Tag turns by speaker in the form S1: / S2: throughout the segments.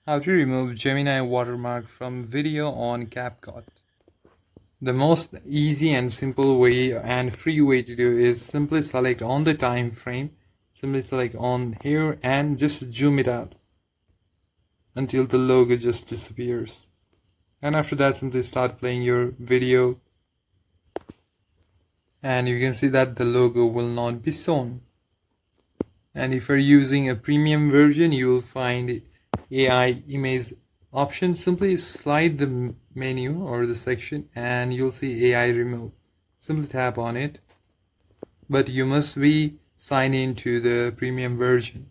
S1: How to remove Gemini watermark from video on CapCut. The most easy and simple way and free way to do is simply select on the time frame, simply select on here and just zoom it out until the logo just disappears. And after that, simply start playing your video and you can see that the logo will not be shown. And if you're using a premium version, you will find AI image option. Simply slide the menu or the section and you'll see AI remove. Simply tap on it, but you must be signed into the premium version.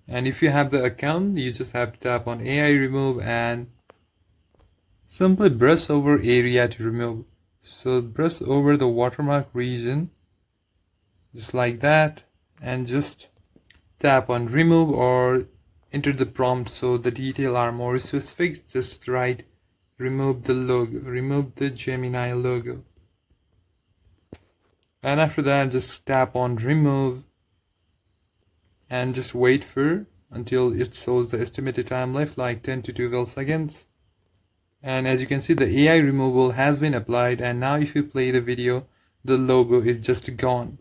S1: And if you have the account, you just have to tap on AI remove and simply brush over area to remove. So brush over the watermark region just like that and just tap on remove or enter the prompt so the details are more specific. Just write remove the logo, remove the Gemini logo, and after that just tap on remove and just wait for until it shows the estimated time left like 10 to 12 seconds. And as you can see, the AI removal has been applied, and now if you play the video, the logo is just gone.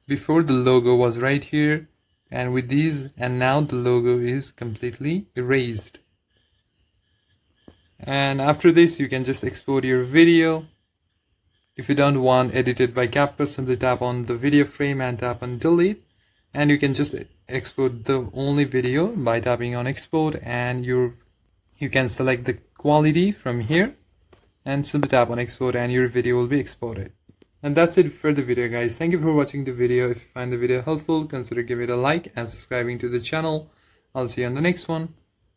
S1: Before the logo was right here, and with these, and now the logo is completely erased. And after this, you can just export your video. If you don't want edited by CapCut, simply tap on the video frame and tap on delete, and you can just export the only video by tapping on export, and you can select the quality from here and simply tap on export and your video will be exported. And that's it for the video, guys. Thank you for watching the video. If you find the video helpful, consider giving it a like and subscribing to the channel. I'll see you on the next one.